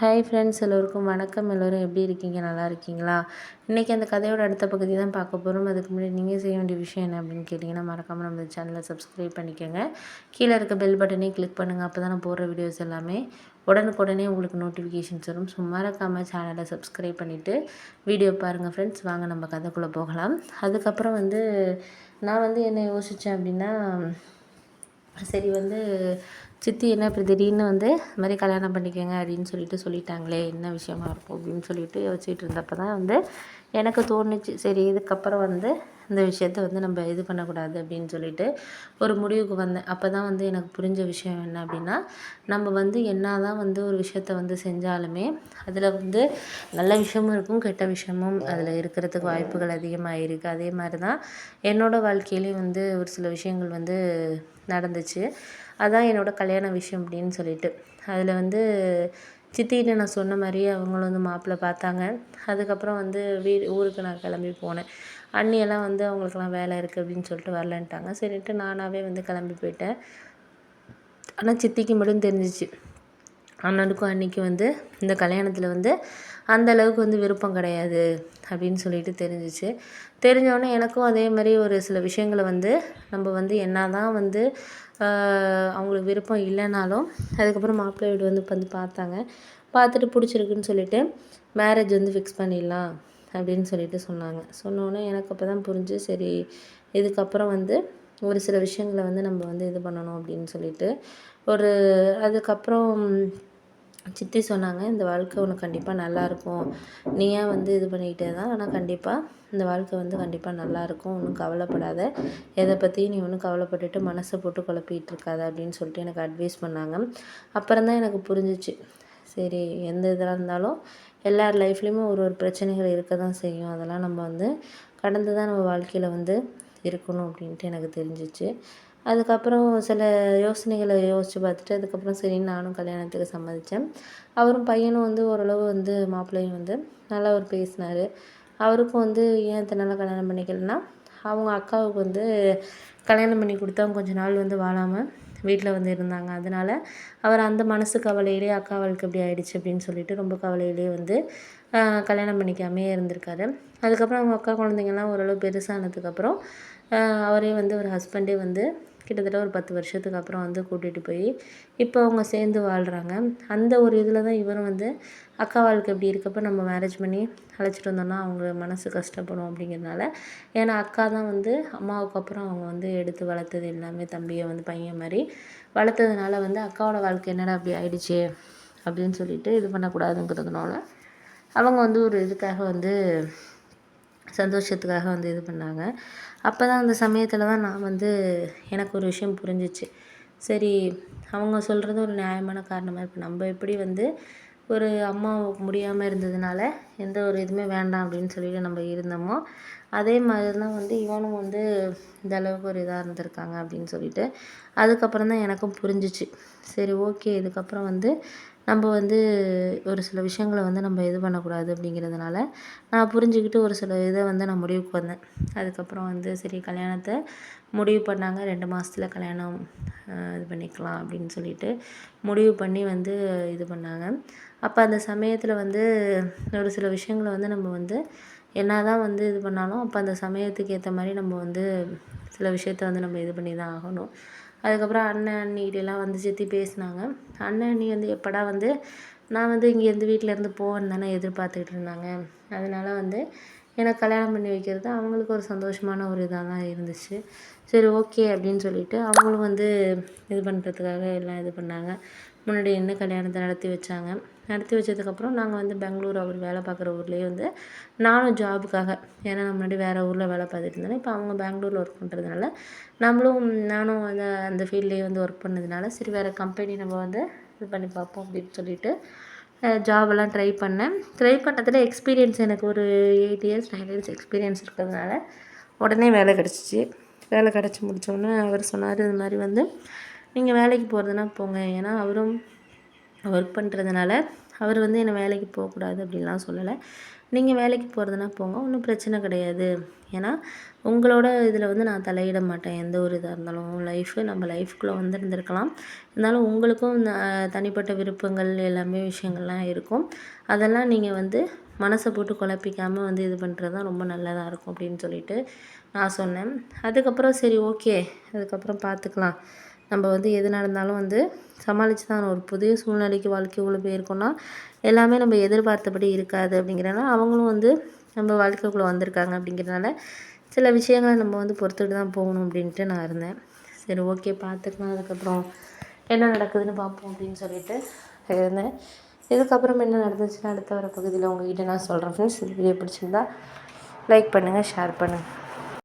Hi friends, எல்லோருக்கும் வணக்கம். எல்லோரும் எப்படி இருக்கீங்க? நல்லா இருக்கீங்களா? இன்றைக்கி அந்த கதையோட அடுத்த பகுதி தான் பார்க்க போகிறோம். அதுக்கு முன்னாடி நீங்கள் செய்ய வேண்டிய விஷயம் என்ன அப்படின்னு கேட்டிங்கன்னா, மறக்காமல் நம்ம சேனலை சப்ஸ்கிரைப் பண்ணிக்கோங்க. கீழே இருக்க பெல் பட்டனையும் கிளிக் பண்ணுங்கள். அப்போ தான் நான் போடுற வீடியோஸ் எல்லாமே உடனுக்குடனே உங்களுக்கு நோட்டிஃபிகேஷன்ஸ் வரும். ஸோ மறக்காமல் சேனலை சப்ஸ்கிரைப் பண்ணிவிட்டு வீடியோ பாருங்கள் ஃப்ரெண்ட்ஸ். வாங்க நம்ம கதைக்குள்ளே போகலாம். அதுக்கப்புறம் நான் என்ன யோசித்தேன் அப்படின்னா, சரி சித்தி என்ன இப்படி திடீர்னு இது மாதிரி கல்யாணம் பண்ணிக்கோங்க அப்படின்னு சொல்லிட்டாங்களே, என்ன விஷயமா இருக்கும் அப்படின்னு சொல்லிட்டு யோசிச்சுட்டு இருந்தப்போ தான் எனக்கு தோணுச்சு, சரி இதுக்கப்புறம் இந்த விஷயத்த நம்ம இது பண்ணக்கூடாது அப்படின்னு சொல்லிட்டு ஒரு முடிவுக்கு வந்தேன். அப்போ தான் எனக்கு புரிஞ்ச விஷயம் என்ன அப்படின்னா, நம்ம என்ன தான் ஒரு விஷயத்த செஞ்சாலுமே அதில் நல்ல விஷயமும் இருக்கும், கெட்ட விஷயமும் அதில் இருக்கிறதுக்கு வாய்ப்புகள் அதிகமாக இருக்குது. அதே மாதிரி தான் என்னோடய வாழ்க்கையிலேயும் ஒரு சில விஷயங்கள் நடந்துச்சு. அதான் என்னோடய கல்யாண விஷயம் அப்படின்னு சொல்லிட்டு அதில் சித்திகிட்ட நான் சொன்ன மாதிரியே அவங்களும் மாப்பிள்ளை பார்த்தாங்க. அதுக்கப்புறம் ஊருக்கு நான் கிளம்பி போனேன். அண்ணியெல்லாம் அவங்களுக்கெல்லாம் வேலை இருக்குது அப்படின்னு சொல்லிட்டு வரலன்ட்டாங்க. சரின்ட்டு நானாகவே கிளம்பி போயிட்டேன். ஆனால் சித்திக்கு மட்டும் தெரிஞ்சிச்சு, அண்ணனுக்கும் அன்னிக்கும் இந்த கல்யாணத்தில் அந்த அளவுக்கு விருப்பம் கிடையாது அப்படின்னு சொல்லிட்டு தெரிஞ்சிச்சு. தெரிஞ்சோடனே எனக்கும் அதே மாதிரி ஒரு சில விஷயங்களை நம்ம என்ன தான் அவங்களுக்கு விருப்பம் இல்லைனாலும் அதுக்கப்புறம் மாப்பிள்ளை வீடு பார்த்தாங்க. பார்த்துட்டு பிடிச்சிருக்குன்னு சொல்லிட்டு மேரேஜ் ஃபிக்ஸ் பண்ணிடலாம் அப்படின்னு சொல்லிட்டு சொன்னாங்க. சொன்னோடனே எனக்கு அப்போ தான் புரிஞ்சு, சரி இதுக்கப்புறம் ஒரு சில விஷயங்களை நம்ம இது பண்ணணும் அப்படின்னு சொல்லிட்டு அதுக்கப்புறம் சித்தி சொன்னாங்க, இந்த வாழ்க்கை உனக்கு கண்டிப்பாக நல்லாயிருக்கும், நீ ஏன் இது பண்ணிக்கிட்டே தான், ஆனால் கண்டிப்பாக இந்த வாழ்க்கை கண்டிப்பாக நல்லாயிருக்கும், ஒன்றும் கவலைப்படாத, எதை பற்றியும் நீ ஒன்றும் கவலைப்பட்டுட்டு மனசை போட்டு குழப்பிகிட்டு இருக்காத அப்படின்னு சொல்லிட்டு எனக்கு அட்வைஸ் பண்ணாங்க. அப்புறம் தான் எனக்கு புரிஞ்சிச்சு, சரி எந்த இதாக இருந்தாலும் எல்லார் லைஃப்லேயுமே ஒரு ஒரு பிரச்சனைகள் இருக்க தான் செய்யும், அதெல்லாம் நம்ம கடந்து தான் நம்ம வாழ்க்கையில் இருக்கணும் அப்படின்ட்டு எனக்கு தெரிஞ்சிச்சு. அதுக்கப்புறம் சில யோசனைகளை யோசித்து பார்த்துட்டு அதுக்கப்புறம் சரி நானும் கல்யாணத்துக்கு சம்மதித்தேன். அவரும் பையனும் ஓரளவு மாப்பிள்ளையும் நல்லா பேசினார். அவருக்கும் ஏன் இத்தனை கல்யாணம் பண்ணிக்கலன்னா, அவங்க அக்காவுக்கு கல்யாணம் பண்ணி கொடுத்து அவங்க கொஞ்ச நாள் வாழாமல் வீட்டில் இருந்தாங்க. அதனால் அவர் அந்த மனசு கவலையிலே அக்கா வாழ்க்கை இப்படி ஆயிடுச்சு அப்படின்னு சொல்லிட்டு ரொம்ப கவலையிலே கல்யாணம் பண்ணிக்காமே இருந்திருக்காரு. அதுக்கப்புறம் அவங்க அக்கா குழந்தைங்கள்லாம் ஓரளவு பெருசானதுக்கப்புறம் அவரே ஒரு ஹஸ்பண்டே கிட்டத்தட்ட ஒரு 10 வருஷத்துக்கு அப்புறம் கூட்டிகிட்டு போய் இப்போ அவங்க சேர்ந்து வாழ்கிறாங்க. அந்த ஒரு இதில் தான் இவரும் அக்கா வாழ்க்கை இப்படி இருக்கப்போ நம்ம மேரேஜ் பண்ணி அழைச்சிட்டு வந்தோம்னா அவங்க மனசு கஷ்டப்படும் அப்படிங்கிறதுனால, ஏன்னா அக்கா தான் அம்மாவுக்கு அப்புறம் அவங்க எடுத்து வளர்த்தது எல்லாமே, தம்பியை பையன் மாதிரி வளர்த்ததுனால அக்காவோட வாழ்க்கை என்னடா அப்படி ஆயிடுச்சு அப்படின்னு சொல்லிட்டு இது பண்ணக்கூடாதுங்கிறதுனால அவங்க ஒரு இதுக்காக சந்தோஷத்துக்காக இது பண்ணாங்க. அப்போ தான் அந்த சமயத்தில் தான் நான் எனக்கு ஒரு விஷயம் புரிஞ்சிச்சு, சரி அவங்க சொல்கிறது ஒரு நியாயமான காரணமாக, இப்போ நம்ம எப்படி ஒரு அம்மாவுக்கு முடியாமல் இருந்ததுனால எந்த ஒரு இதுவுமே வேண்டாம் அப்படின்னு சொல்லிட்டு நம்ம இருந்தோமோ, அதே மாதிரி தான் இவனும் இந்த அளவுக்கு ஒரு இதாக இருந்திருக்காங்க அப்படின்னு சொல்லிட்டு அதுக்கப்புறம் தான் எனக்கும் புரிஞ்சிச்சு. சரி ஓகே, இதுக்கப்புறம் நம்ம ஒரு சில விஷயங்களை நம்ம இது பண்ணக்கூடாது அப்படிங்கிறதுனால நான் புரிஞ்சுக்கிட்டு ஒரு சில இதை நான் முடிவுக்கு வந்தேன். அதுக்கப்புறம் சரி கல்யாணத்தை முடிவு பண்ணாங்க. 2 மாதத்துல கல்யாணம் இது பண்ணிக்கலாம் அப்படின்னு சொல்லிட்டு முடிவு பண்ணி இது பண்ணாங்க. அப்போ அந்த சமயத்தில் ஒரு சில விஷயங்களை நம்ம என்ன தான் இது பண்ணாலும் அப்போ அந்த சமயத்துக்கு ஏற்ற மாதிரி நம்ம சில விஷயத்த நம்ம இது பண்ணி தான் ஆகணும். அதுக்கப்புறம் அண்ணன் அண்ணிகிட்டலாம் சித்தி பேசினாங்க. அண்ணன் அண்ணி எப்படா நான் இங்கேருந்து வீட்டிலேருந்து போவேன்னு தானே எதிர்பார்த்துக்கிட்டு இருந்தாங்க. அதனால் எனக்கு கல்யாணம் பண்ணி வைக்கிறது அவங்களுக்கு ஒரு சந்தோஷமான ஒரு இதாக தான் இருந்துச்சு. சரி ஓகே அப்படின்னு சொல்லிட்டு அவங்களும் இது பண்ணுறதுக்காக எல்லாம் இது பண்ணாங்க. முன்னாடி என்ன கல்யாணத்தை நடத்தி வச்சாங்க. நடத்தி வச்சதுக்கப்புறம் நாங்கள் பெங்களூர் அவர் வேலை பார்க்குற ஊர்லேயே நானும் ஜாபுக்காக, ஏன்னா நான் முன்னாடி வேறு ஊரில் வேலை பார்த்துட்டு இருந்தேன். இப்போ அவங்க பெங்களூரில் ஒர்க் பண்ணுறதுனால நானும் அந்த ஃபீல்ட்லேயே ஒர்க் பண்ணதுனால சரி வேறு கம்பெனி நம்ம இது பண்ணி பார்ப்போம் அப்படின்னு சொல்லிட்டு ஜாபெல்லாம் ட்ரை பண்ணதில் எக்ஸ்பீரியன்ஸ் எனக்கு ஒரு 8 இயர்ஸ் 9 இயர்ஸ் எக்ஸ்பீரியன்ஸ் இருக்கிறதுனால உடனே வேலை கிடச்சிச்சு. வேலை கிடச்சி முடித்தோடனே அவர் சொன்னார், இது மாதிரி நீங்கள் வேலைக்கு போகிறதுனா போங்க, ஏன்னா அவரும் ஒர்க் பண்ணுறதுனால அவர் வந்து என்னை வேலைக்கு போகக்கூடாது அப்படின்லாம் சொல்லலை. நீங்கள் வேலைக்கு போகிறதுனா போங்க, ஒன்றும் பிரச்சனை கிடையாது. ஏன்னா உங்களோட இதில் வந்து நான் தலையிட மாட்டேன். எந்த ஒரு இதாக இருந்தாலும் நம்ம லைஃப்குள்ளே இருந்திருக்கலாம். இருந்தாலும் உங்களுக்கும் தனிப்பட்ட விருப்பங்கள் எல்லாமே விஷயங்கள்லாம் இருக்கும். அதெல்லாம் நீங்கள் வந்து மனசை போட்டு குழப்பிக்காமல் வந்து இது பண்ணுறது தான் ரொம்ப நல்லதாக இருக்கும் அப்படின்னு சொல்லிட்டு நான் சொன்னேன். அதுக்கப்புறம் சரி ஓகே, அதுக்கப்புறம் பார்த்துக்கலாம், நம்ம வந்து எது நடந்தாலும் வந்து சமாளித்து தான் ஒரு புதிய சூழ்நிலைக்கு வாழ்க்கைக்குள்ளே போயிருக்கோன்னா எல்லாமே நம்ம எதிர்பார்த்தபடி இருக்காது அப்படிங்கிறனால அவங்களும் வந்து நம்ம வாழ்க்கைக்குள்ளே வந்திருக்காங்க அப்படிங்கிறனால சில விஷயங்களை நம்ம வந்து பொறுத்துட்டு தான் போகணும் அப்படின்ட்டு நான் இருந்தேன். சரி ஓகே பார்த்துக்கலாம், அதுக்கப்புறம் என்ன நடக்குதுன்னு பார்ப்போம் அப்படின்னு சொல்லிட்டு இருந்தேன். இதுக்கப்புறம் என்ன நடந்துச்சுன்னா அடுத்த வர பகுதியில் உங்கள்கிட்ட நான் சொல்கிறேன் ஃப்ரெண்ட்ஸ். இந்த வீடியோ பிடிச்சிருந்தா லைக் பண்ணுங்கள், ஷேர் பண்ணுங்கள்.